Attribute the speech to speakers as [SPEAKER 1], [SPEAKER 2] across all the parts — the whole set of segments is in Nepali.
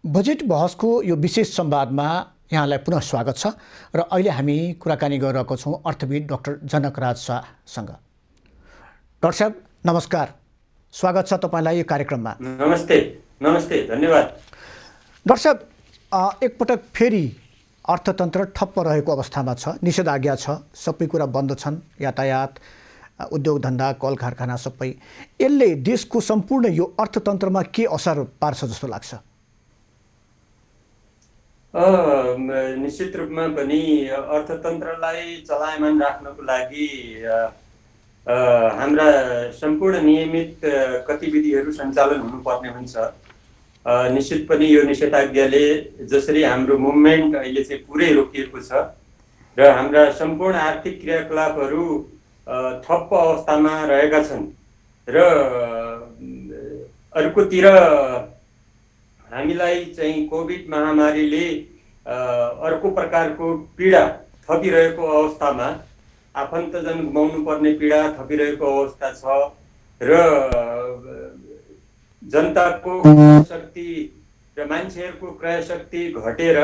[SPEAKER 1] बजेट बहसको यो विशेष संवादमा यहाँलाई पुनः स्वागत छ र अहिले हामी कुराकानी गरिरहेको छौँ अर्थविद डाक्टर जनकराज शाहसँग। डाक्टर साहब नमस्कार, स्वागत छ तपाईँलाई यो कार्यक्रममा।
[SPEAKER 2] नमस्ते। नमस्ते, धन्यवाद।
[SPEAKER 1] डाक्टर साहब एकपटक फेरि अर्थतन्त्र ठप्प रहेको अवस्थामा छ, निषेधाज्ञा छ, सबै कुरा बन्द छन्, यातायात, उद्योग धन्दा, कल कारखाना सबै। यसले देशको सम्पूर्ण यो अर्थतन्त्रमा के असर पार्छ जस्तो लाग्छ?
[SPEAKER 2] निश्चित रूपमा पनि अर्थतन्त्रलाई चलायमान राख्नको लागि हाम्रा सम्पूर्ण नियमित गतिविधिहरू सञ्चालन हुनुपर्ने हुन्छ। निश्चित पनि यो निषेधाज्ञाले जसरी हाम्रो मुभमेन्ट अहिले चाहिँ पुरै रोकिएको छ र हाम्रा सम्पूर्ण आर्थिक क्रियाकलापहरू ठप्प अवस्थामा रहेका छन् र अर्कोतिर हामीलाई चाहिँ कोभिड महामारीले अर्को प्रकारको पीडा थपिरहेको अवस्थामा आफन्तजन गुमाउनु पर्ने पीडा थपिरहेको अवस्था छ र जनताको शक्ति र मान्छेहरूको क्रय शक्ति घटेर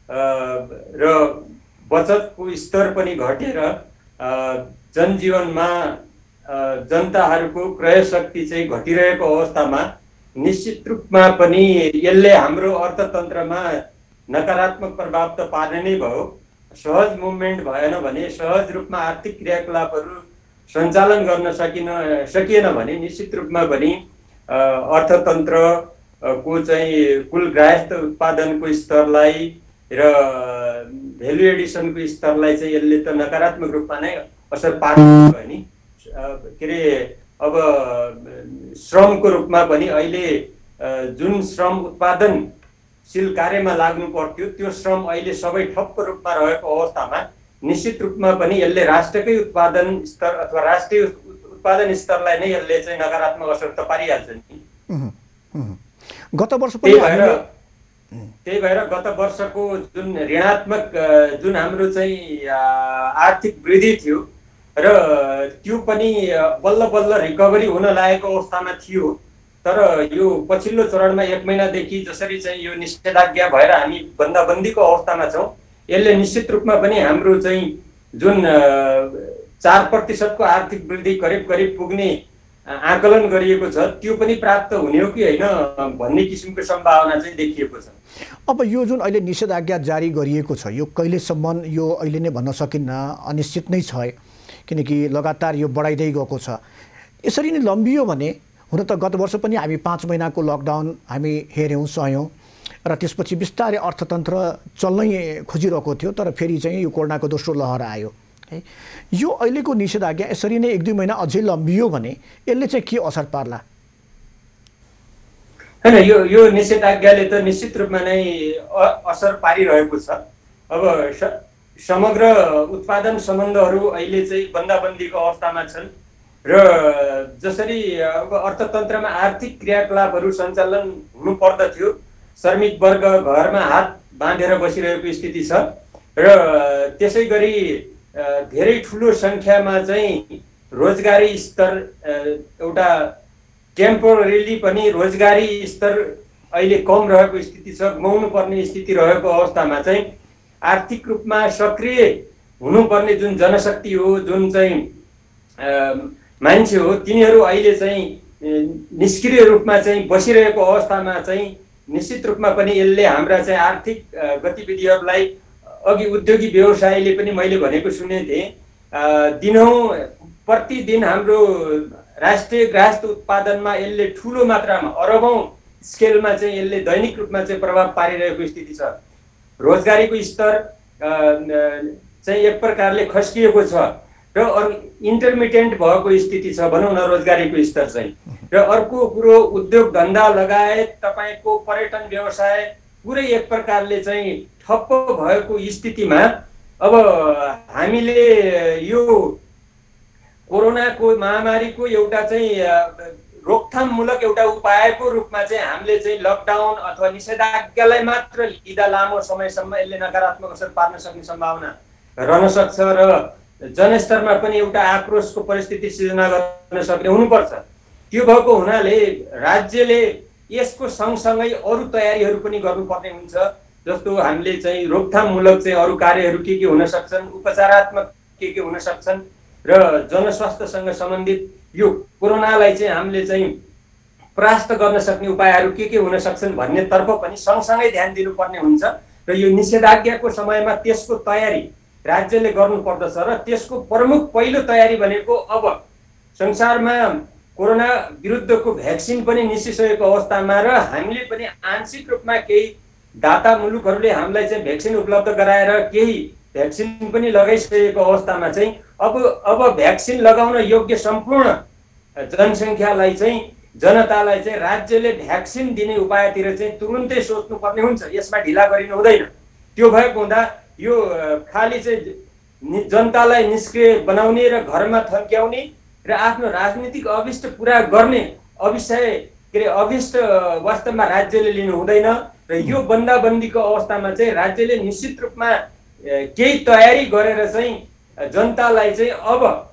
[SPEAKER 2] र बचतको स्तर पनि घटेर जनजीवनमा जनताहरूको क्रय शक्ति चाहिँ घटिरहेको अवस्थामा निश्चित रूपमा पनि यसले हाम्रो अर्थतन्त्रमा नकारात्मक प्रभाव त पार्ने नै भयो। सहज मुभमेन्ट भएन भने, सहज रूपमा आर्थिक क्रियाकलापहरू सञ्चालन गर्न सकिएन भने निश्चित रूपमा पनि अर्थतन्त्रको चाहिँ कुल गृहस्थ उत्पादनको स्तरलाई र भ्यालु एडिसनको स्तरलाई चाहिँ यसले त नकारात्मक रूपमा नै असर पार्छ नि। के अरे अब श्रमको रूपमा पनि अहिले जुन श्रम उत्पादनशील कार्यमा लाग्नु पर्थ्यो त्यो श्रम अहिले सबै ठप्प रूपमा रहेको अवस्थामा निश्चित रूपमा पनि यसले राष्ट्रकै उत्पादन स्तर अथवा राष्ट्रिय उत्पादन स्तरलाई नै यसले चाहिँ नकारात्मक असर त पारिहाल्छ नि।
[SPEAKER 1] गत वर्ष
[SPEAKER 2] त्यही भएर गत वर्षको जुन ऋणात्मक जुन हाम्रो चाहिँ आर्थिक वृद्धि थियो र त्यो पनि बल्ल बल्ल रिकभरी हुन लागेको अवस्थामा थियो। तर यो पछिल्लो चरणमा 1 महिनादेखि जसरी चाहिँ यो निषेधाज्ञा भएर हामी बन्दाबन्दीको अवस्थामा छौँ, यसले निश्चित रूपमा पनि हाम्रो चाहिँ जुन 4% को आर्थिक वृद्धि करिब करिब पुग्ने आकलन गरिएको छ त्यो पनि प्राप्त हुने हो कि होइन भन्ने किसिमको सम्भावना चाहिँ देखिएको छ।
[SPEAKER 1] अब यो जुन अहिले निषेधाज्ञा जारी गरिएको छ यो कहिलेसम्म, यो अहिले नै भन्न सकिन्न, अनिश्चित नै छ, किनकि लगातार यो बढाइदै गएको छ। यसरी नै लम्बियो भने, हुन त गत वर्ष पनि हामी 5 महिनाको लकडाउन हामी हेऱ्यौँ, सहयौँ र त्यसपछि बिस्तारै अर्थतन्त्र चल्नै खोजिरहेको थियो, तर फेरि चाहिँ यो कोरोनाको दोस्रो लहर आयो है। यो अहिलेको निषेधाज्ञा यसरी नै 1-2 महिना अझै लम्बियो भने यसले चाहिँ के असर पार्ला?
[SPEAKER 2] हैन, यो निषेधाज्ञाले त निश्चित रूपमा नै असर पारिरहेको छ। अब समग्र उत्पादन सम्बन्धहरू अहिले चाहिँ बन्दाबन्दीको अवस्थामा छन् र जसरी अब अर्थतन्त्रमा आर्थिक क्रियाकलापहरू सञ्चालन हुनु पर्दथ्यो, श्रमिक वर्ग घरमा हात बाँधेर बसिरहेको स्थिति छ र त्यसै गरी धेरै ठुलो सङ्ख्यामा चाहिँ रोजगारी स्तर एउटा टेम्पोररीली पनि रोजगारी स्तर अहिले कम रहेको स्थिति छ, गुमाउनु पर्ने स्थिति रहेको अवस्थामा चाहिँ आर्थिक रूपमा सक्रिय हुनुपर्ने जुन जनशक्ति हो, जुन चाहिँ मान्छे हो, तिनीहरू अहिले चाहिँ निष्क्रिय रूपमा चाहिँ बसिरहेको अवस्थामा चाहिँ निश्चित रूपमा पनि यसले हाम्रा चाहिँ आर्थिक गतिविधिहरूलाई अघि उद्योगी व्यवसायले पनि मैले भनेको सुने थिएँ, प्रतिदिन हाम्रो राष्ट्रिय गृहस्थ उत्पादनमा यसले ठुलो मात्रामा अरबौं स्केलमा चाहिँ यसले दैनिक रूपमा चाहिँ प्रभाव पारिरहेको स्थिति छ। रोजगारीको स्तर चाहिँ एक प्रकारले खस्किएको छ र इन्टरमिडिएट भएको स्थिति छ भनौँ न रोजगारीको स्तर चाहिँ। र अर्को कुरो उद्योग धन्दा लगायत तपाईको पर्यटन व्यवसाय पुरै एक प्रकारले चाहिँ ठप्प भएको स्थितिमा अब हामीले यो कोरोनाको महामारीको एउटा चाहिँ रोकथाममूलक एउटा उपायको रूपमा चाहिँ हामीले चाहिँ लकडाउन अथवा निषेधाज्ञालाई मात्र लिँदा लामो समयसम्म यसले नकारात्मक असर पार्न सक्ने सम्भावना रहन सक्छ र जनस्तरमा पनि एउटा आक्रोशको परिस्थिति सिर्जना गर्न सक्ने हुनुपर्छ। त्यो भएको हुनाले राज्यले यसको सँगसँगै अरू तयारीहरू पनि गर्नुपर्ने हुन्छ। जस्तो हामीले चाहिँ रोकथाममूलक चाहिँ अरू कार्यहरू के हुन सक्छन्, उपचारात्मक के हुन सक्छन् र जनस्वास्थ्यसँग सम्बन्धित यो कोरोनालाई चाहिँ हामीले चाहिँ परास्त गर्न सक्ने उपायहरू के हुन सक्छन् भन्नेतर्फ पनि सँगसँगै ध्यान दिनुपर्ने हुन्छ। र यो निषेधाज्ञाको समयमा त्यसको तयारी राज्यले गर्नुपर्दछ र त्यसको प्रमुख पहिलो तयारी भनेको अब संसारमा कोरोना विरुद्धको भ्याक्सिन पनि निस्किसकेको अवस्थामा र हामीले पनि आंशिक रूपमा केही दाता मुलुकहरूले हामीलाई चाहिँ भ्याक्सिन उपलब्ध गराएर केही भ्याक्सिन पनि लगाइसकेको अवस्थामा चाहिँ अब भ्याक्सिन लगाउन योग्य सम्पूर्ण जनसङ्ख्यालाई चाहिँ जनतालाई चाहिँ राज्यले भ्याक्सिन दिने उपायतिर चाहिँ तुरुन्तै सोच्नुपर्ने हुन्छ। यसमा ढिला गरिनु हुँदैन। त्यो भएको हुँदा यो खाली चाहिँ जनतालाई निष्क्रिय बनाउने र घरमा थन्क्याउने र आफ्नो राजनीतिक अभिष्ट पुरा गर्ने अभिष्ट वास्तवमा राज्यले लिनु हुँदैन। र यो बन्दाबन्दीको अवस्थामा चाहिँ राज्यले निश्चित रूपमा केही तयारी गरेर चाहिँ जनतालाई चाहिँ अब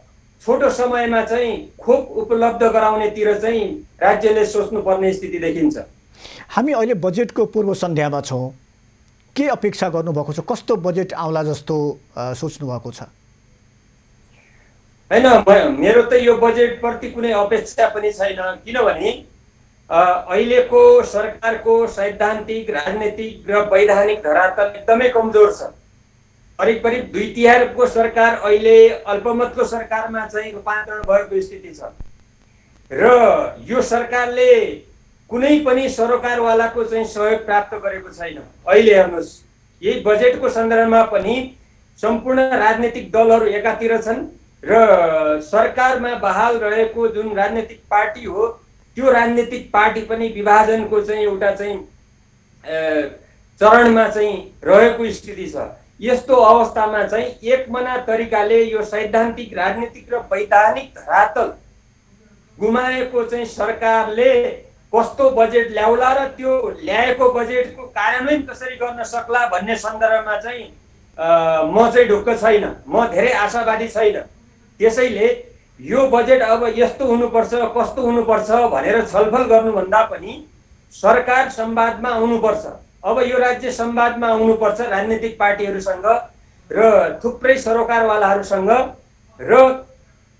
[SPEAKER 2] छोटो समयमा चाहिँ खोप उपलब्ध गराउनेतिर चाहिँ राज्यले सोच्नुपर्ने स्थिति देखिन्छ।
[SPEAKER 1] हामी अहिले बजेटको पूर्व सन्ध्यामा छौँ। के अपेक्षा गर्नुभएको छ? कस्तो बजेट आउला जस्तो सोच्नु भएको छ?
[SPEAKER 2] हैन, मेरो त यो बजेटप्रति कुनै अपेक्षा पनि छैन। किनभने अहिलेको सरकारको सैद्धान्तिक, राजनीतिक र वैधानिक धरातल एकदमै कमजोर छ। करिब 2/3 सरकार अहिले अल्पमतको सरकारमा चाहिँ रूपान्तरण भएको स्थिति छ र यो सरकारले कुनै पनि सरोकारवालाको चाहिँ सहयोग प्राप्त गरेको छैन। अहिले हेर्नुहोस्, यही बजेटको सन्दर्भमा पनि सम्पूर्ण राजनीतिक दलहरू एकातिर छन् र सरकारमा बहाल रहेको जुन राजनीतिक पार्टी हो त्यो राजनीतिक पार्टी पनि विभाजनको चाहिँ एउटा चाहिँ चरणमा चाहिँ रहेको स्थिति छ। यस्तो अवस्थामा चाहिँ एकमना तरिकाले यो सैद्धान्तिक, राजनीतिक र वैधानिक धरातल गुमाएको चाहिँ सरकारले कस्तो बजेट ल्याउला र त्यो ल्याएको बजेटको कार्यान्वयन कसरी गर्न सक्ला भन्ने सन्दर्भमा चाहिँ म चाहिँ ढुक्क छैन, म धेरै आशावादी छैन। त्यसैले यो बजेट अब यस्तो हुनुपर्छ, कस्तो हुनुपर्छ भनेर छलफल गर्नुभन्दा पनि सरकार संवादमा आउनुपर्छ। अब यो राज्य संवादमा आउनुपर्छ राजनीतिक पार्टीहरूसँग र थुप्रै सरोकारवालाहरूसँग र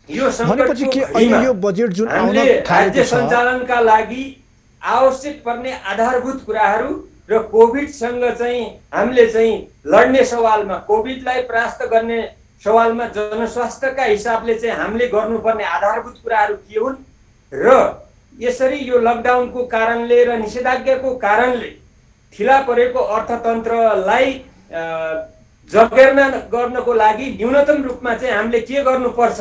[SPEAKER 2] यो
[SPEAKER 1] यो बजेट जुन
[SPEAKER 2] राज्य सञ्चालनका लागि आवश्यक पर्ने आधारभूत कुराहरू र कोभिडसँग चाहिँ हामीले चाहिँ लड्ने सवालमा, कोभिडलाई परास्त गर्ने सवालमा जनस्वास्थ्यका हिसाबले चाहिँ हामीले गर्नुपर्ने आधारभूत कुराहरू के हुन् र यसरी यो लकडाउनको कारणले र निषेधाज्ञाको कारणले ठिला परेको अर्थतन्त्रलाई जगेर्ना गर्नको लागि न्यूनतम रूपमा चाहिँ हामीले के गर्नुपर्छ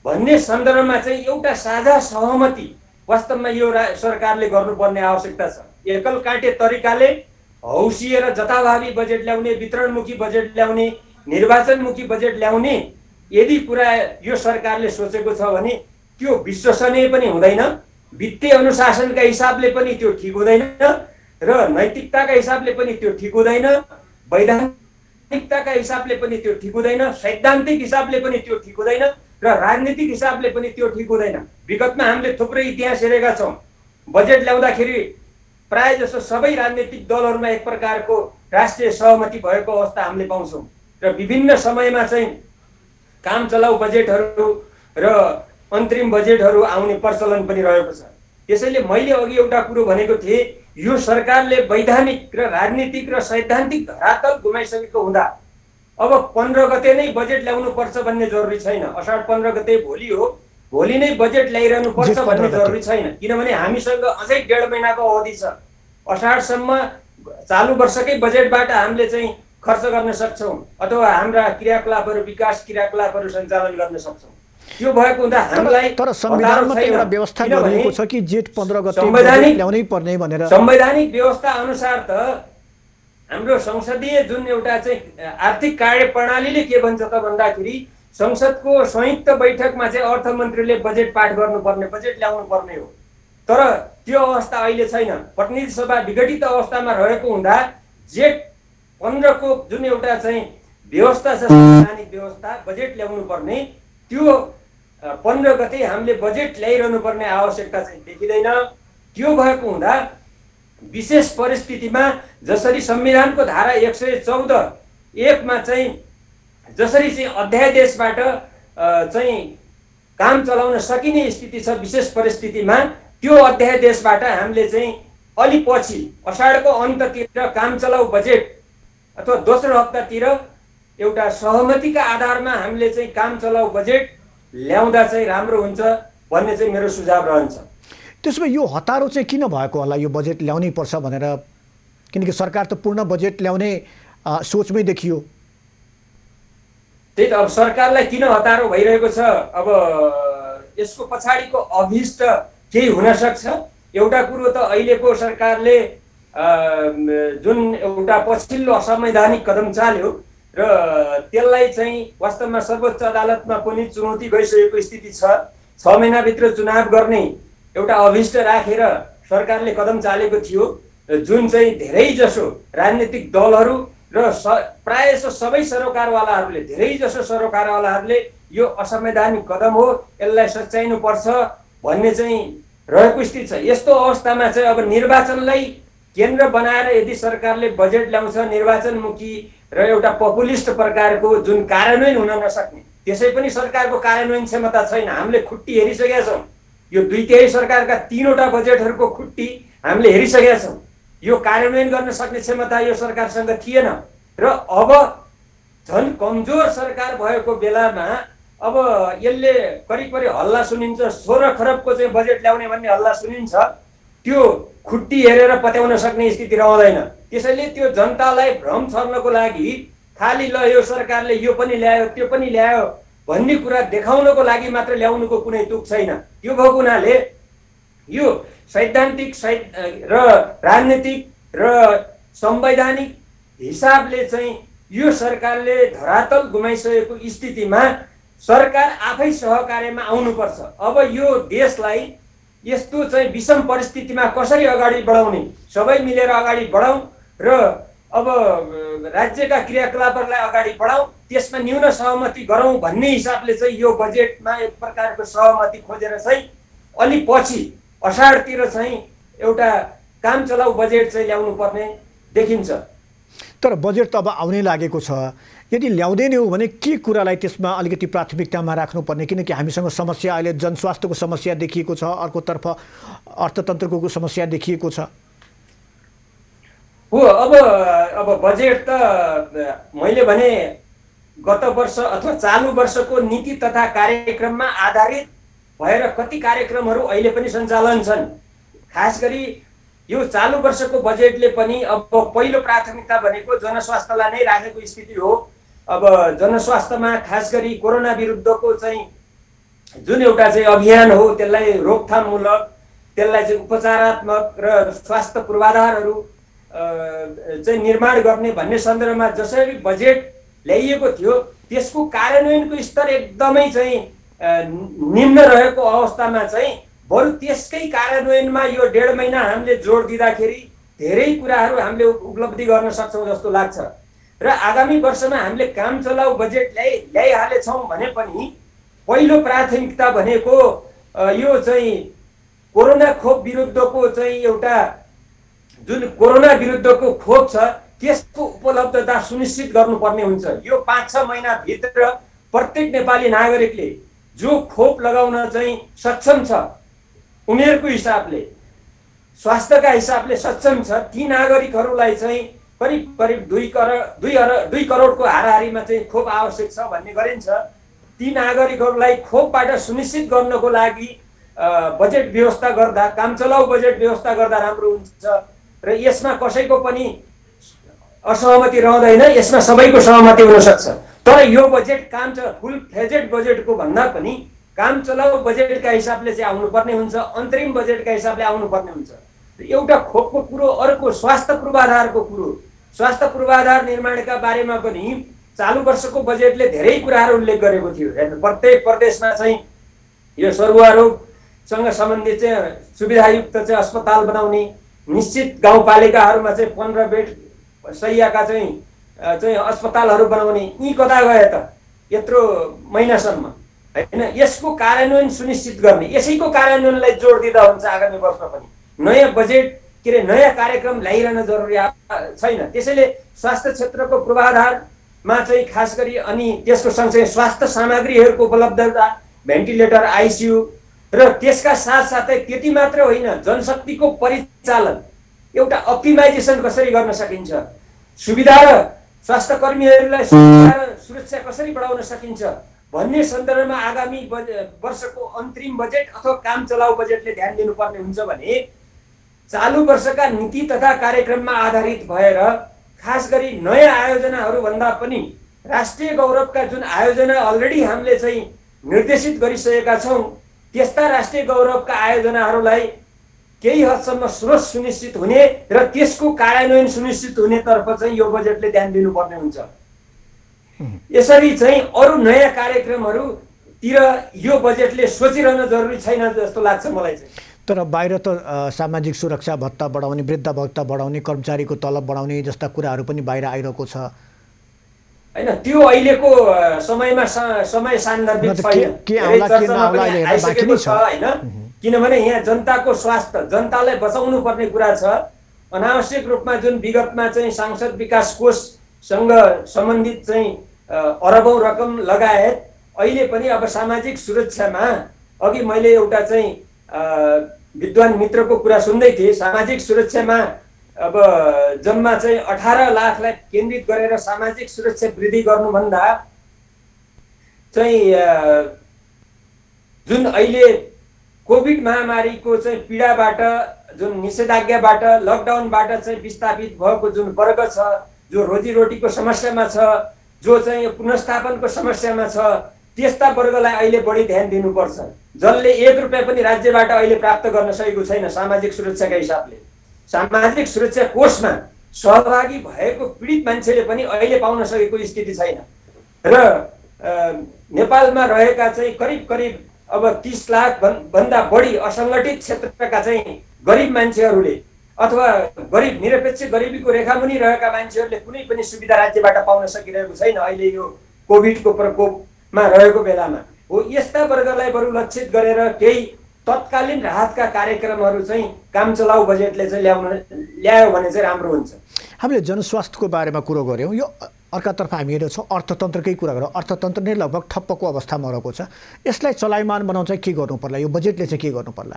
[SPEAKER 2] भन्ने सन्दर्भमा चाहिँ एउटा साझा सहमति वास्तवमा यो सरकारले गर्नुपर्ने आवश्यकता छ। एकल काटे तरिकाले हौसिएर जथाभावी बजेट ल्याउने, वितरणमुखी बजेट ल्याउने, निर्वाचनमुखी बजेट ल्याउने यदि कुरा यो सरकारले सोचेको छ भने त्यो विश्वसनीय पनि हुँदैन, वित्तीय अनुशासनका हिसाबले पनि त्यो ठिक हुँदैन र नैतिकताका हिसाबले पनि त्यो ठिक हुँदैन, वैधानिकताका हिसाबले पनि त्यो ठिक हुँदैन, सैद्धान्तिक हिसाबले पनि त्यो ठिक हुँदैन र राजनीतिक हिसाबले पनि त्यो ठिक हुँदैन। विगतमा हामीले थुप्रै इतिहास हेरेका छौँ। बजेट ल्याउँदाखेरि प्राय जसो सबै राजनीतिक दलहरूमा एक प्रकारको राष्ट्रिय सहमति भएको अवस्था हामीले पाउँछौँ र विभिन्न समयमा चाहिँ काम चलाउ बजेटहरू र अन्तरिम बजेटहरू आउने प्रचलन पनि रहेको छ। त्यसैले मैले अघि एउटा कुरो भनेको थिएँ, यो सरकारले वैधानिक र राजनीतिक र सैद्धान्तिक धरातल गुमाइसकेको हुँदा अब 15 गते नै बजेट ल्याउनु पर्छ भन्ने जरुरी छैन। असाढ 15 गते भोलि हो, भोलि नै बजेट ल्याइरहनु पर्छ भन्ने जरुरी छैन। किनभने हामीसँग अझै 1.5 महिनाको अवधि छ। असाढसम्म चालु वर्षकै बजेटबाट हामीले चाहिँ खर्च गर्न सक्छौँ अथवा हाम्रा क्रियाकलापहरू, विकास क्रियाकलापहरू सञ्चालन गर्न सक्छौँ। त्यो भएको हुँदा हामीलाई
[SPEAKER 1] तर संविधानमा त एउटा व्यवस्था गरिएको छ कि जेठ 15 गते ल्याउनै पर्ने भनेर।
[SPEAKER 2] संवैधानिक व्यवस्था अनुसार त हाम्रो संसदीय जुन एउटा चाहिँ आर्थिक कार्य प्रणालीले के भन्छ त भन्दाखेरि संसदको संयुक्त बैठकमा चाहिँ अर्थमन्त्रीले बजेट पाठ गर्नुपर्ने, बजेट ल्याउनु पर्ने हो। तर त्यो अवस्था अहिले छैन। प्रतिनिधि सभा विघटित अवस्थामा रहेको हुँदा जेठ 15 को जुन एउटा चाहिँ व्यवस्था छ, संवैधानिक व्यवस्था, बजेट ल्याउनु पर्ने, त्यो 15 गते हामीले बजेट ल्याइरहनु पर्ने आवश्यकता चाहिँ देखिँदैन। त्यो भएको हुँदा विशेष परिस्थितिमा जसरी संविधानको धारा 114(1) चाहिँ जसरी चाहिँ अध्यादेशबाट चाहिँ काम चलाउन सकिने स्थिति छ विशेष परिस्थितिमा, त्यो अध्यादेशबाट हामीले चाहिँ अलि पछि असाढको अन्ततिर काम चलाउ बजेट अथवा दोस्रो हप्तातिर एउटा सहमतिका आधारमा हामीले चाहिँ काम चलाउ बजेट ल्याउँदा चाहिँ राम्रो हुन्छ भन्ने चाहिँ मेरो सुझाव रहन्छ।
[SPEAKER 1] त्यसो भए यो हतारो चाहिँ किन भएको होला, यो बजेट ल्याउनै पर्छ भनेर? किनकि सरकार त पूर्ण बजेट ल्याउने सोचमै देखियो।
[SPEAKER 2] त्यही त, अब सरकारलाई किन हतारो भइरहेको छ? अब यसको पछाडिको अभिष्ट केही हुन सक्छ। एउटा कुरो त अहिलेको सरकारले जुन एउटा पछिल्लो असंवैधानिक कदम चाल्यो र त्यसलाई चाहिँ वास्तवमा सर्वोच्च अदालतमा पनि चुनौती गइसकेको स्थिति छ। 6 महिनाभित्र चुनाव गर्ने एउटा अभिष्ट राखेर सरकारले कदम चालेको थियो, जुन चाहिँ धेरैजसो राजनीतिक दलहरू र प्रायः सबै सरोकारवालाहरूले, धेरैजसो सरोकारवालाहरूले यो असंवैधानिक कदम हो, यसलाई सच्याइनुपर्छ भन्ने चाहिँ रहेको स्थिति छ। यस्तो अवस्थामा चाहिँ अब निर्वाचनलाई केन्द्र बनाएर यदि सरकारले बजेट ल्याउँछ, निर्वाचनमुखी र एउटा पपुलिस्ट प्रकारको जुन कार्यान्वयन हुन नसक्ने, त्यसै पनि सरकारको कार्यान्वयन क्षमता छैन। हामीले खुट्टी हेरिसकेका छौँ। यो 2/3 सरकारका 3वटा बजेटहरूको खुट्टी हामीले हेरिसकेका छौँ। यो कार्यान्वयन गर्न सक्ने क्षमता यो सरकारसँग थिएन र अब झन् कमजोर सरकार भएको बेलामा अब यसले करिब हल्ला सुनिन्छ, 16 खरबको चाहिँ बजेट ल्याउने भन्ने हल्ला सुनिन्छ। त्यो खुट्टी हेरेर पत्याउन सक्ने स्थिति रहँदैन। त्यसैले त्यो जनतालाई भ्रम छर्नको लागि खालि ल यो सरकारले यो पनि ल्यायो त्यो पनि ल्यायो भन्ने कुरा देखाउनको लागि मात्र ल्याउनुको कुनै तुक छैन। त्यो भएको हुनाले यो सैद्धान्तिक र राजनीतिक र संवैधानिक हिसाबले चाहिँ यो सरकारले धरातल गुमाइसकेको स्थितिमा सरकार आफै सहकार्यमा आउनुपर्छ। अब यो देशलाई यस्तो चाहिँ विषम परिस्थितिमा कसरी अगाडि बढाउने, सबै मिलेर अगाडि बढाउँ र अब राज्यका क्रियाकलापहरूलाई अगाडि बढाउँ, त्यसमा न्यून सहमति गरौँ भन्ने हिसाबले चाहिँ यो बजेटमा एक प्रकारको सहमति खोजेर चाहिँ अलि पछि असाढतिर चाहिँ एउटा काम चलाउ बजेट चाहिँ ल्याउनु पर्ने देखिन्छ।
[SPEAKER 1] तर बजेट त अब आउनै लागेको छ। यदि ल्याउँदै नै हो भने के कुरालाई त्यसमा अलिकति प्राथमिकतामा राख्नुपर्ने? किनकि हामीसँग समस्या अहिले जनस्वास्थ्यको समस्या देखिएको छ, अर्कोतर्फ अर्थतन्त्रको समस्या देखिएको छ।
[SPEAKER 2] हो, अब बजेट त मैले भने गत वर्ष अथवा चालु वर्षको नीति तथा कार्यक्रममा आधारित भएर कति कार्यक्रमहरू अहिले पनि सञ्चालन छन्। खास गरी यो चालु वर्षको बजेटले पनि अब पहिलो प्राथमिकता भनेको जनस्वास्थ्यलाई नै राखेको स्थिति हो। अब जनस्वास्थ्यमा खास गरी कोरोना विरुद्धको चाहिँ जुन एउटा चाहिँ अभियान हो, त्यसलाई रोकथाममूलक, त्यसलाई चाहिँ उपचारात्मक र स्वास्थ्य पूर्वाधारहरू चाहिँ निर्माण गर्ने भन्ने सन्दर्भमा जसरी बजेट ल्याइएको थियो त्यसको कार्यान्वयनको स्तर एकदमै चाहिँ निम्न रहेको अवस्थामा चाहिँ बरु त्यसकै कार्यान्वयनमा यो 1.5 महिना हामीले जोड दिँदाखेरि धेरै कुराहरू हामीले उपलब्धि गर्न सक्छौँ जस्तो लाग्छ। र आगामी वर्षमा हामीले काम चलाउ बजेट ल्याइहालेछौँ भने पनि पहिलो प्राथमिकता भनेको यो चाहिँ कोरोना खोप विरुद्धको चाहिँ एउटा जुन कोरोना विरुद्धको खोप छ त्यसको उपलब्धता सुनिश्चित गर्नुपर्ने हुन्छ। यो 5-6 महिनाभित्र प्रत्येक नेपाली नागरिकले जो खोप लगाउन चाहिँ सक्षम छ, उमेरको हिसाबले, स्वास्थ्यका हिसाबले सक्षम छ, ती नागरिकहरूलाई चाहिँ करिब 2 करोडको हाराहारीमा चाहिँ खोप आवश्यक छ भन्ने गरिन्छ। ती नागरिकहरूलाई खोपबाट सुनिश्चित गर्नको लागि बजेट व्यवस्था गर्दा, काम चलाउ बजेट व्यवस्था गर्दा राम्रो हुन्छ र यसमा कसैको पनि असहमति रहँदैन, यसमा सबैको सहमति हुन सक्छ। तर यो बजेट फुल फ्लेजेड बजेटको भन्दा पनि काम चलाउ बजेटका हिसाबले चाहिँ आउनुपर्ने हुन्छ, अन्तरिम बजेटका हिसाबले आउनुपर्ने हुन्छ। एउटा खोपको कुरो, अर्को स्वास्थ्य पूर्वाधारको कुरो, स्वास्थ्य पूर्वाधार निर्माणका बारेमा पनि चालु वर्षको बजेटले धेरै कुराहरू उल्लेख गरेको थियो। प्रत्येक प्रदेशमा चाहिँ यो सरुवा रोगसँग सम्बन्धित चाहिँ सुविधायुक्त चाहिँ अस्पताल बनाउने, निश्चित गाउँपालिकाहरूमा चाहिँ 15 बेड शैय्याका चाहिँ अस्पतालहरू बनाउने। यी कता गए त यत्रो महिनासम्म? हैन। यसको कार्यान्वयन सुनिश्चित गर्ने, यसैको कार्यान्वयनलाई जोड दिँदा हुन्छ आगामी वर्षमा पनि। नयाँ बजेट के अरे नयाँ कार्यक्रम ल्याइरहन जरुरी छैन। त्यसैले स्वास्थ्य क्षेत्रको पूर्वाधारमा चाहिँ खास गरी अनि त्यसको सँगसँगै स्वास्थ्य सामग्रीहरूको उपलब्धता, भेन्टिलेटर, आइसियु र त्यसका साथसाथै त्यति मात्र होइन, जनशक्तिको परिचालन एउटा अप्टिमाइजेसन कसरी गर्न सकिन्छ, सुविधा र स्वास्थ्य कर्मीहरूलाई सुरक्षा कसरी बढाउन सकिन्छ भन्ने सन्दर्भमा आगामी वर्षको अन्तरिम बजेट अथवा काम चलाउ बजेटले ध्यान दिनुपर्ने हुन्छ भने चालु वर्षका नीति तथा कार्यक्रममा आधारित भएर खास गरी नयाँ आयोजनाहरू भन्दा पनि राष्ट्रिय गौरवका जुन आयोजना अलरेडी हामीले चाहिँ निर्देशित गरिसकेका छौँ त्यस्ता राष्ट्रिय गौरवका आयोजनाहरूलाई केही हदसम्म स्रोत सुनिश्चित हुने र त्यसको कार्यान्वयन सुनिश्चित हुनेतर्फ चाहिँ यो बजेटले ध्यान दिनुपर्ने हुन्छ। यसरी चाहिँ अरू नयाँ कार्यक्रमहरूतिर यो बजेटले सोचिरहन जरुरी छैन जस्तो लाग्छ मलाई चाहिँ।
[SPEAKER 1] तर बाहिर त सामाजिक सुरक्षा भत्ता बढाउने, वृद्ध भत्ता बढाउने, कर्मचारीको तलब बढाउने जस्ता कुराहरू पनि बाहिर आइरहेको छ
[SPEAKER 2] हैन। त्यो अहिलेको समयमा समय सान्दर्भिक छैन हैन, किनभने यहाँ जनताको स्वास्थ्य, जनतालाई बचाउनु पर्ने कुरा छ। अनावश्यक रूपमा जुन विगतमा चाहिँ सांसद विकास कोषसँग सम्बन्धित चाहिँ अरबौं रकम लगायत अहिले पनि अब सामाजिक सुरक्षामा, अघि मैले एउटा चाहिँ विद्वान मित्रको कुरा सुन्दै थिएँ, सामाजिक सुरक्षामा अब जम्मा चाहिँ 18 लाखलाई केन्द्रित गरेर सामाजिक सुरक्षा वृद्धि गर्नुभन्दा चाहिँ जुन अहिले कोभिड महामारीको चाहिँ पीडाबाट, जुन निषेधाज्ञाबाट, लकडाउनबाट चाहिँ विस्थापित भएको जुन वर्ग छ, जो रोजीरोटीको समस्यामा छ, जो चाहिँ पुनर्स्थापनको समस्यामा छ, त्यस्ता वर्गलाई अहिले बढी ध्यान दिनुपर्छ। जसले 1 रुपैयाँ पनि राज्यबाट अहिले प्राप्त गर्न सकेको छैन सामाजिक सुरक्षाका हिसाबले, सामाजिक सुरक्षा कोषमा सहभागी भएको पीडित मान्छेले पनि अहिले पाउन सकेको स्थिति छैन। र नेपालमा रहेका चाहिँ करिब अब 30 लाख भन्दा बढी असङ्गठित क्षेत्रका चाहिँ गरिब मान्छेहरूले अथवा गरिब, निरपेक्ष गरिबीको रेखामुनि रहेका मान्छेहरूले कुनै पनि सुविधा राज्यबाट पाउन सकिरहेको छैन अहिले यो कोभिडको प्रकोपमा रहेको बेलामा। हो यस्ता वर्गलाई बरु लक्षित गरेर केही तत्कालीन राहतका कार्यक्रमहरू चाहिँ काम चलाउ बजेटले चाहिँ ल्यायो भने चाहिँ राम्रो हुन्छ।
[SPEAKER 1] हामीले जनस्वास्थ्यको बारेमा कुरो गऱ्यौँ, यो अर्कातर्फ हामी हेर्छौँ अर्थतन्त्रकै कुरा गरौँ। अर्थतन्त्र नै लगभग ठप्पको अवस्थामा रहेको छ। यसलाई चलायमान बनाउन चाहिँ के गर्नु पर्ला, यो बजेटले चाहिँ के गर्नु पर्ला?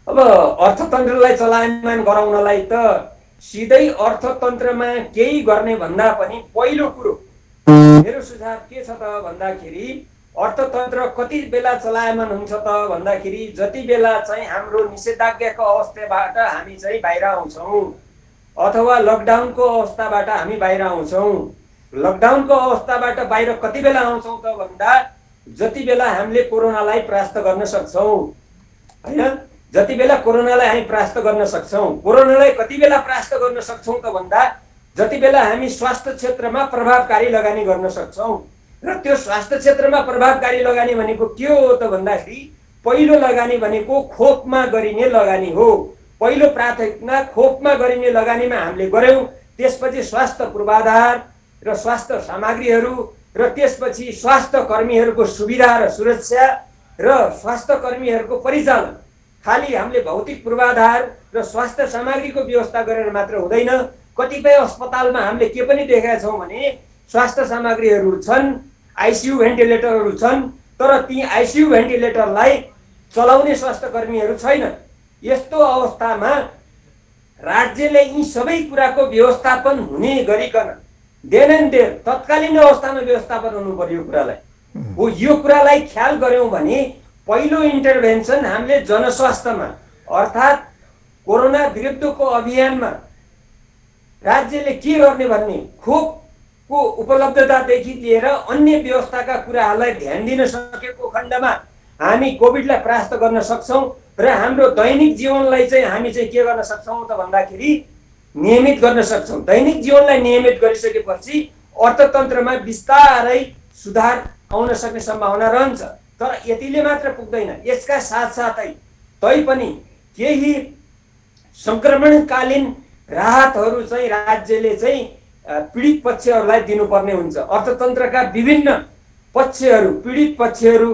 [SPEAKER 2] अब अर्थतन्त्रलाई चलायमान गराउनलाई त सिधै अर्थतन्त्रमा केही गर्ने भन्दा पनि पहिलो कुरो मेरो सुझाव के छ त भन्दाखेरि अर्थतन्त्र कति बेला चलायमान हुन्छ त भन्दाखेरि जति बेला चाहिँ हाम्रो निषेधाज्ञाको अवस्थाबाट हामी चाहिँ बाहिर आउँछौँ अथवा लकडाउनको अवस्थाबाट हामी बाहिर आउँछौँ। लकडाउनको अवस्थाबाट बाहिर कति बेला आउँछौँ त भन्दा जति बेला हामीले कोरोनालाई परास्त गर्न सक्छौँ हैन, जति बेला कोरोनालाई हामी परास्त गर्न सक्छौँ। कोरोनालाई कति बेला परास्त गर्न सक्छौँ त भन्दा जति बेला हामी स्वास्थ्य क्षेत्रमा प्रभावकारी लगानी गर्न सक्छौँ। र त्यो स्वास्थ्य क्षेत्रमा प्रभावकारी लगानी भनेको के हो त भन्दाखेरि पहिलो लगानी भनेको खोपमा गरिने लगानी हो। पहिलो प्राथमिकता खोपमा गरिने लगानीमा हामीले गर्यौं, त्यसपछि स्वास्थ्य पूर्वाधार र स्वास्थ्य सामग्रीहरू र त्यसपछि स्वास्थ्य कर्मीहरूको सुविधा र सुरक्षा र स्वास्थ्य कर्मीहरूको परिचालन। खाली हामीले भौतिक पूर्वाधार र स्वास्थ्य सामग्रीको व्यवस्था गरेर मात्र हुँदैन। कतिपय अस्पतालमा हामीले के पनि देखेका छौँ भने स्वास्थ्य सामग्रीहरू छन्, आइसियु भेन्टिलेटरहरू छन्, तर ती आइसियु भेन्टिलेटरलाई चलाउने स्वास्थ्य कर्मीहरू छैन। यस्तो अवस्थामा राज्यले यी सबै कुराको व्यवस्थापन हुने गरिकन देनदेन तत्कालीन अवस्थामा व्यवस्थापन हुनु पर्यो कुरालाई। हो यो कुरालाई ख्याल गर्यौं भने पहिलो इन्टरभेन्सन हामीले जनस्वास्थ्यमा अर्थात् कोरोना विरुद्धको अभियानमा राज्यले के गर्ने भन्ने खोपको उपलब्धतादेखि लिएर अन्य व्यवस्थाका कुराहरूलाई ध्यान दिन सकेको खण्डमा हामी कोभिडलाई परास्त गर्न सक्छौं र हाम्रो दैनिक जीवनलाई चाहिँ हामी चाहिँ के गर्न सक्छौं त भन्दाखेरि नियमित गर्न सक्छौं। दैनिक जीवनलाई नियमित गरिसकेपछि अर्थतन्त्रमा बिस्तारै सुधार आउन सक्ने सम्भावना रहन्छ। तर यतिले मात्र पुग्दैन, यसका साथसाथै तैपनि केही संक्रमणकालीन राहतहरू चाहिँ राज्यले चाहिँ पीडित पक्षहरूलाई दिनुपर्ने हुन्छ। अर्थतन्त्रका विभिन्न पक्षहरू, पीडित पक्षहरू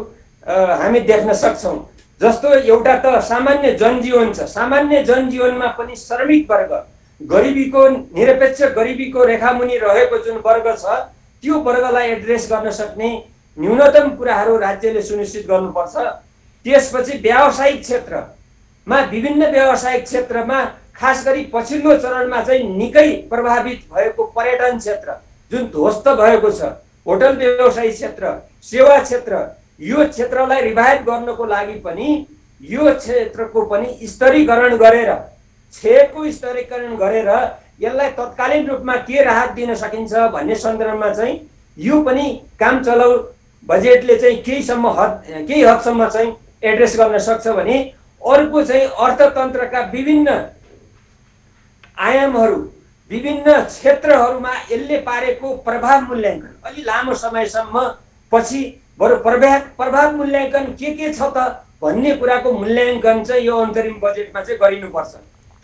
[SPEAKER 2] हामी देख्न सक्छौँ। जस्तो एउटा त सामान्य जनजीवन छ, सामान्य जनजीवनमा पनि श्रमिक वर्ग, गरिबीको निरपेक्ष गरिबीको रेखामुनि रहेको जुन वर्ग छ त्यो वर्गलाई एड्रेस गर्न सक्ने न्यूनतम कुराहरू राज्यले सुनिश्चित गर्नुपर्छ। त्यसपछि व्यावसायिक क्षेत्रमा, विभिन्न व्यावसायिक क्षेत्रमा, खास गरी पछिल्लो चरणमा चाहिँ निकै प्रभावित भएको पर्यटन क्षेत्र जुन ध्वस्त भएको छ, होटल व्यवसायिक क्षेत्र, सेवा क्षेत्र, यो क्षेत्रलाई रिभाइभ गर्नको लागि पनि यो क्षेत्रको पनि स्तरीकरण गरेर, क्षयको स्तरीकरण गरेर यसलाई तत्कालीन रूपमा के राहत दिन सकिन्छ भन्ने सन्दर्भमा चाहिँ यो पनि काम चलाउ बजेटले चाहिँ केही हदसम्म चाहिँ एड्रेस गर्न सक्छ भने अर्को चाहिँ अर्थतन्त्रका विभिन्न आयामहरू, विभिन्न क्षेत्रहरूमा यसले पारेको प्रभाव मूल्याङ्कन अलि लामो समयसम्म पछि बरु प्रभाव मूल्याङ्कन के छ त भन्ने कुराको मूल्याङ्कन चाहिँ यो अन्तरिम बजेटमा चाहिँ गरिनुपर्छ।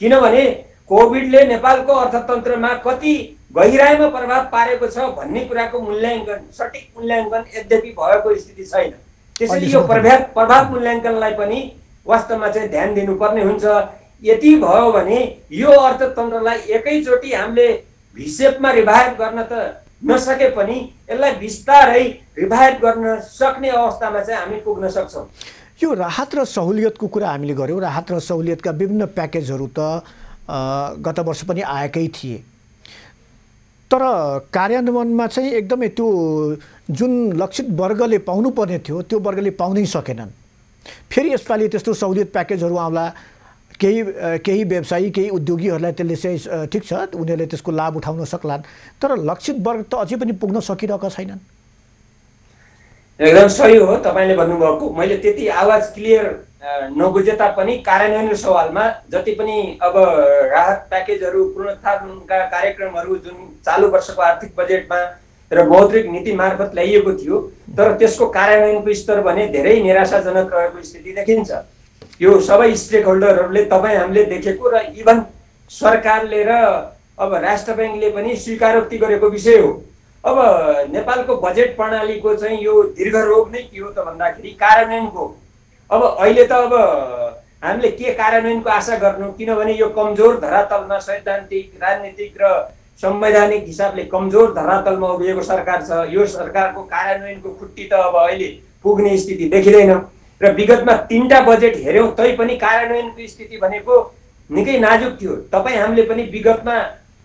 [SPEAKER 2] किनभने कोभिडले नेपालको अर्थतन्त्रमा कति गहिराइमा प्रभाव पारेको छ भन्ने कुराको मूल्याङ्कन, सठिक मूल्याङ्कन यद्यपि भएको स्थिति छैन। त्यसैले यो प्रभाव मूल्याङ्कनलाई पनि वास्तवमा चाहिँ ध्यान दिनुपर्ने हुन्छ। यति भयो भने यो अर्थतन्त्रलाई एकैचोटि हामीले भिसेपमा रिभाइभ गर्न त नसके पनि यसलाई बिस्तारै रिभाइभ गर्न सक्ने अवस्थामा चाहिँ हामी पुग्न सक्छौँ।
[SPEAKER 1] यो राहत र सहुलियतको कुरा हामीले गऱ्यौँ। राहत र सहुलियतका विभिन्न प्याकेजहरू त गत वर्ष पनि आएकै थिए, तर कार्यान्वयनमा चाहिँ एकदमै त्यो जुन लक्षित वर्गले पाउनुपर्ने थियो त्यो वर्गले पाउनै सकेनन्। फेरि यसपालि त्यस्तो सहुलियत प्याकेजहरू आउला, केही व्यवसायी, केही उद्योगीहरूलाई त्यसले चाहिँ ठिक छ, उनीहरूले त्यसको लाभ उठाउन सक्लान्, तर लक्षित वर्ग त अझै पनि पुग्न सकिरहेका छैनन्।
[SPEAKER 2] एकदम सही हो तपाईँले भन्नुभएको। मैले त्यति आवाज क्लियर नबुझे तापनि कार्यान्वयनको सवालमा जति पनि अब राहत प्याकेजहरू, पुनरुत्थानका कार्यक्रमहरू जुन चालु वर्षको आर्थिक बजेटमा र मौद्रिक नीति मार्फत ल्याइएको थियो, तर त्यसको कार्यान्वयनको स्तर भने धेरै निराशाजनक रहेको स्थिति देखिन्छ। यो सबै स्टेक होल्डरहरूले, तपाईँ हामीले देखेको र इभन सरकारले र अब राष्ट्र ब्याङ्कले पनि स्वीकारोक्ति गरेको विषय हो। अब नेपालको बजेट प्रणालीको चाहिँ यो दीर्घ रोग नै के हो त भन्दाखेरि कार्यान्वयनको। अब अहिले त अब हामीले के कार्यान्वयनको आशा गर्नु, किनभने यो कमजोर धरातलमा सैद्धान्तिक, राजनीतिक र संवैधानिक हिसाबले कमजोर धरातलमा उभिएको सरकार छ। यो सरकारको कार्यान्वयनको खुट्टी त अब अहिले पुग्ने स्थिति देखिँदैन र विगतमा 3टा बजेट हेऱ्यौँ तैपनि कार्यान्वयनको स्थिति भनेको निकै नाजुक थियो। तपाईँ हामीले पनि विगतमा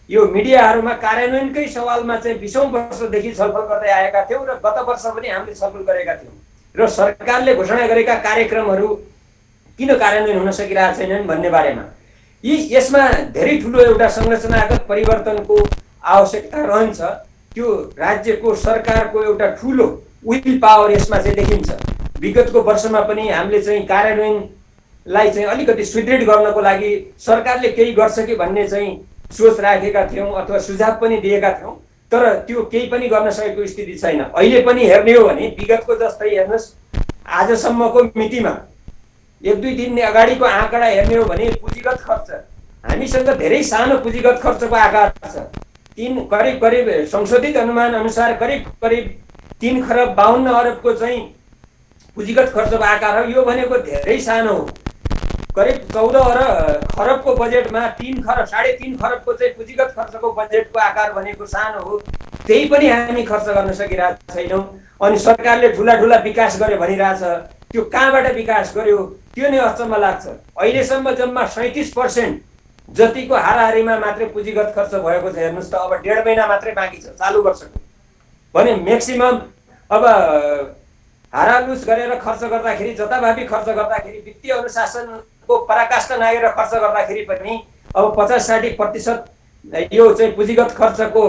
[SPEAKER 2] यो मिडियाहरूमा कार्यान्वयनकै सवालमा चाहिँ 20औं वर्षदेखि छलफल गर्दै आएका थियौँ र गत वर्ष पनि हामीले छलफल गरेका थियौँ र सरकारले घोषणा गरेका कार्यक्रमहरू किन कार्यान्वयन हुन सकिरहेका छैनन् भन्ने बारेमा। यसमा धेरै ठुलो एउटा संरचनागत परिवर्तनको आवश्यकता रहन्छ। त्यो राज्यको सरकारको एउटा ठुलो विल पावर यसमा चाहिँ देखिन्छ। विगतको वर्षमा पनि हामीले चाहिँ कार्यान्वयनलाई चाहिँ अलिकति सुदृढ गर्नको लागि सरकारले केही गर्छ कि भन्ने चाहिँ सोच राखेका थियौँ अथवा सुझाव पनि दिएका थियौँ, तर त्यो केही पनि गर्न सकेको स्थिति छैन। अहिले पनि हेर्ने हो भने विगतको जस्तै हेर्नुहोस्, आजसम्मको मितिमा 1-2 दिन अगाडिको आँकडा हेर्ने हो भने पुँजीगत खर्च हामीसँग धेरै सानो पुँजीगत खर्चको आकार छ। करिब संशोधित अनुमान अनुसार करिब 3 खरब 52 अरबको चाहिँ पुँजीगत खर्चको आकार हो। यो भनेको धेरै सानो हो। करिब 14 खरबको बजेटमा 3 खरब 3.5 खरबको चाहिँ पुँजीगत खर्चको बजेटको आकार भनेको सानो हो। त्यही पनि हामी खर्च गर्न सकिरहेका छैनौँ। अनि सरकारले ठुला विकास गर्यो भनिरहेछ, त्यो कहाँबाट विकास गर्यो त्यो नै अचम्म लाग्छ। अहिलेसम्म जम्मा 37% जतिको हाराहारीमा मात्रै पुँजीगत खर्च भएको छ। हेर्नुहोस् त, अब 1.5 महिना मात्रै बाँकी छ चालु वर्षको भने म्याक्सिमम अब हारालुस गरेर खर्च गर्दाखेरि, जताभावी खर्च गर्दाखेरि, वित्तीय अनुशासनको पराकाष्ठा नागेर खर्च गर्दाखेरि पनि अब 50-60% यो चाहिँ पुँजीगत खर्चको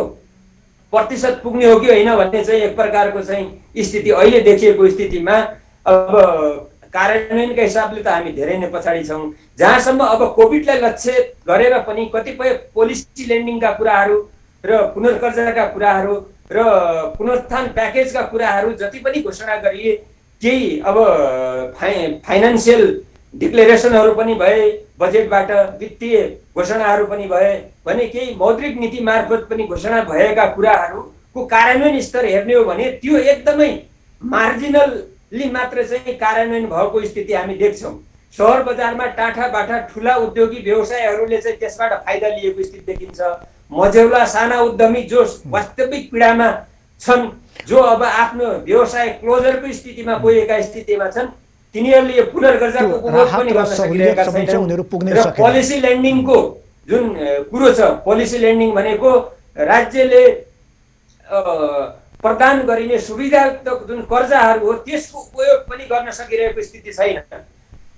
[SPEAKER 2] प्रतिशत पुग्ने हो कि होइन भन्ने चाहिँ एक प्रकारको चाहिँ स्थिति अहिले देखिएको स्थितिमा अब कार्यान्वयनका हिसाबले त हामी धेरै नै पछाडि छौँ। जहाँसम्म अब कोभिडलाई लक्ष्य गरेर पनि कतिपय पोलिसी लेन्डिङका कुराहरू र पुनर्कर्जाका कुराहरू र पुनरुत्थान प्याकेजका कुराहरू जति पनि घोषणा गरिए, केही अब फाइनान्सियल डिक्लेरेसनहरू पनि भए, बजेटबाट वित्तीय घोषणाहरू पनि भए भने केही मौद्रिक नीति मार्फत पनि घोषणा भएका कुराहरूको कार्यान्वयन स्तर हेर्ने हो भने त्यो एकदमै मार्जिनली मात्र चाहिँ कार्यान्वयन भएको स्थिति हामी देख्छौँ। सहर बजारमा टाठा बाठा ठुला उद्योगी व्यवसायहरूले चाहिँ त्यसबाट फाइदा लिएको स्थिति देखिन्छ। मझौला साना उद्यमी जो वास्तविक पीडामा छन्, जो अब आफ्नो व्यवसाय क्लोजरको स्थितिमा पुगेका स्थितिमा छन्, तिनीहरूले यो पुनर्गर्जाको उपभोग पनि गर्न सकिरहेका छैनन्। र पोलिसी ल्यान्डिङको जुन कुरो छ, पोलिसी ल्यान्डिङ भनेको राज्यले प्रदान गरिने सुविधात्मक जुन कर्जाहरू हो त्यसको उपयोग पनि गर्न सकिरहेको स्थिति छैन।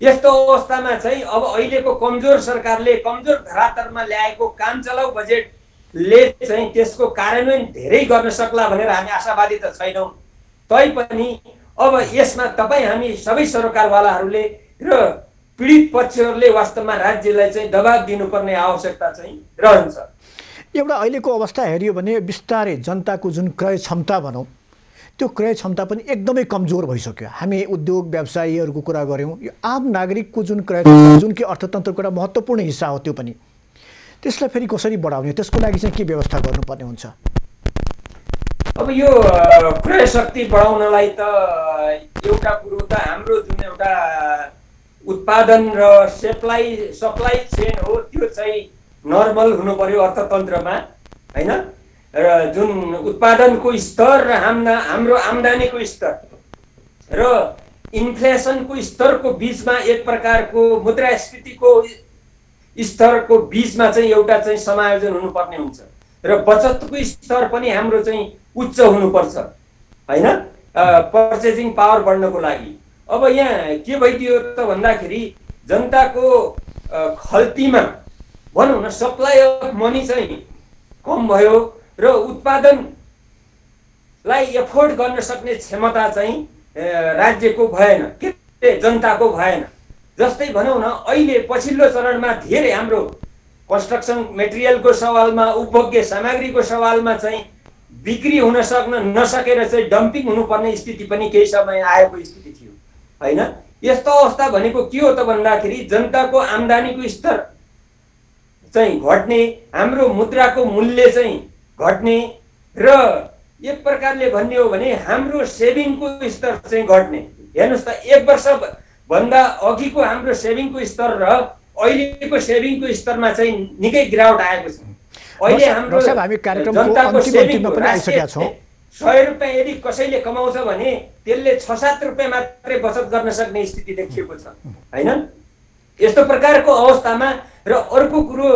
[SPEAKER 2] यस्तो अवस्थामा चाहिँ अब अहिलेको कमजोर सरकारले कमजोर धरातलमा ल्याएको काम चलाउ बजेटले चाहिँ त्यसको कार्यान्वयन धेरै गर्न सक्ला भनेर हामी आशावादी त छैनौँ। तैपनि अब यसमा तपाईँ हामी सबै सरकारवालाहरूले र पीडित पक्षहरूले वास्तवमा राज्यलाई चाहिँ दबाब दिनुपर्ने आवश्यकता चाहिँ रहन्छ।
[SPEAKER 1] एउटा अहिलेको अवस्था हेऱ्यो भने बिस्तारै जनताको जुन क्रय क्षमता भनौँ, त्यो क्रय क्षमता पनि एकदमै कमजोर भइसक्यो। हामी उद्योग व्यवसायीहरूको कुरा गऱ्यौँ, यो आम नागरिकको जुन क्रय क्षमता जुन कि अर्थतन्त्रको एउटा महत्त्वपूर्ण हिस्सा हो, त्यो पनि त्यसलाई फेरि कसरी बढाउने, त्यसको लागि चाहिँ के व्यवस्था गर्नुपर्ने हुन्छ?
[SPEAKER 2] अब यो क्रय शक्ति बढाउनलाई त एउटा कुरो त हाम्रो जुन एउटा उत्पादन र सप्लाई चेन हो त्यो चाहिँ नर्मल हुनु पर्यो अर्थतन्त्रमा, हैन? र जुन उत्पादनको स्तर र हाम्रो आम्दानीको स्तर र इन्फ्लेसनको स्तरको बीचमा एक प्रकारको मुद्रास्फीतिको स्तरको बीचमा चाहिँ एउटा चाहिँ समायोजन हुनुपर्ने हुन्छ र बचतको स्तर पनि हाम्रो चाहिँ उच्च हुनुपर्छ, हैन? पर्चेजिङ पावर बढ्नको लागि। अब यहाँ के भइदियो त भन्दाखेरि जनताको खल्तीमा भनौँ न सप्लाई अफ मनी चाहिँ कम भयो र उत्पादनलाई एफोर्ड गर्न सक्ने क्षमता चाहिँ राज्यको भएन, के जनताको भएन। जस्तै भनौँ न अहिले पछिल्लो चरणमा धेरै हाम्रो कन्स्ट्रक्सन मेटेरियलको सवालमा, उपभोग्य सामग्रीको सवालमा चाहिँ बिक्री हुन नसकेर चाहिँ डम्पिङ हुनुपर्ने स्थिति पनि केही समय आएको स्थिति थियो, हैन? यस्तो अवस्था भनेको के हो त भन्दाखेरि जनताको आम्दानीको स्तर चाहिँ घट्ने, हाम्रो मुद्राको मूल्य चाहिँ घट्ने र एक प्रकारले भन्ने हो भने हाम्रो सेभिङको स्तर चाहिँ घट्ने। हेर्नुहोस् त, एक वर्ष भन्दा अघिको हाम्रो सेभिङको स्तर र अहिलेको सेभिङको स्तरमा चाहिँ निकै गिरावट आएको छ। अहिले हाम्रो जनताको सेभिङ 100 रुपियाँ यदि कसैले कमाउँछ भने त्यसले 6-7 रुपियाँ मात्रै बचत गर्न सक्ने स्थिति देखिएको छ, हैन? यस्तो प्रकारको अवस्थामा र अर्को कुरो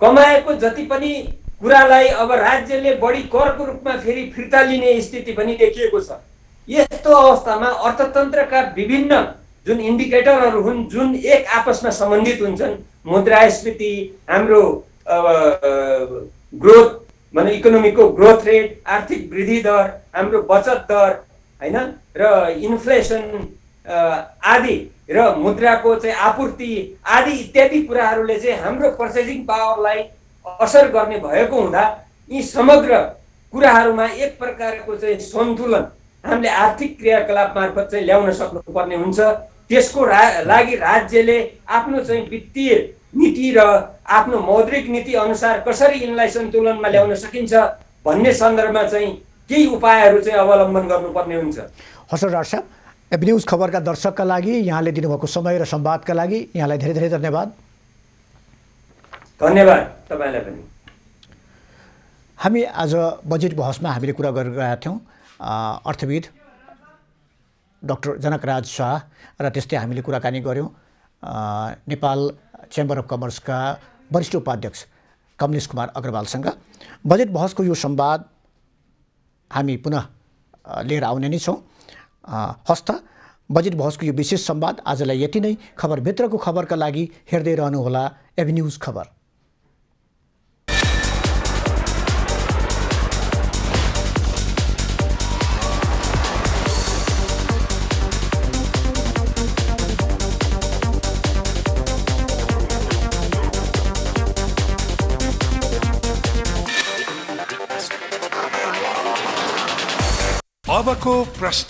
[SPEAKER 2] कमाएको जति पनि कुरालाई अब राज्यले बढी करको रूपमा फेरि फिर्ता लिने स्थिति पनि देखिएको छ। यस्तो अवस्थामा अर्थतन्त्रका विभिन्न जुन इन्डिकेटरहरू हुन् जुन एक आपसमा सम्बन्धित हुन्छन्, मुद्रास्फीति, हाम्रो ग्रोथ माने इकोनोमीको ग्रोथ रेट, आर्थिक वृद्धि दर, हाम्रो बचत दर, हैन? र इन्फ्लेसन आदि र मुद्राको चाहिँ आपूर्ति आदि इत्यादि कुराहरूले चाहिँ हाम्रो पर्चेजिङ पावरलाई असर गर्ने भएको हुँदा यी समग्र कुराहरूमा एक प्रकारको चाहिँ सन्तुलन हामीले आर्थिक क्रियाकलाप मार्फत चाहिँ ल्याउन सक्नुपर्ने हुन्छ। त्यसको लागि राज्यले आफ्नो चाहिँ वित्तीय नीति र आफ्नो मौद्रिक नीति अनुसार कसरी यिनलाई सन्तुलनमा ल्याउन सकिन्छ भन्ने सन्दर्भमा चाहिँ केही उपायहरू चाहिँ अवलम्बन गर्नुपर्ने हुन्छ।
[SPEAKER 1] हस् डाक्टर साहब, एबी न्युज खबरका दर्शकका लागि यहाँले दिनुभएको समय र संवादका लागि यहाँलाई धेरै धेरै धन्यवाद।
[SPEAKER 2] धन्यवाद तपाईलाई पनि।
[SPEAKER 1] हामी आज बजेट बहसमा हामीले कुरा गरिरहेका थियौँ अर्थविद डाक्टर जनकराज शाह र त्यस्तै हामीले कुराकानी गऱ्यौँ नेपाल चेम्बर अफ कमर्सका वरिष्ठ उपाध्यक्ष कमलेश कुमार अग्रवालसँग। बजेट बहसको यो संवाद हामी पुनः लिएर आउने नै छौँ। हस्त बजेट बहसको यो विशेष संवाद आजलाई यति नै। खबरभित्रको खबरका लागि हेर्दै रहनुहोला एबी न्युज खबर।
[SPEAKER 3] अबको प्रश्न।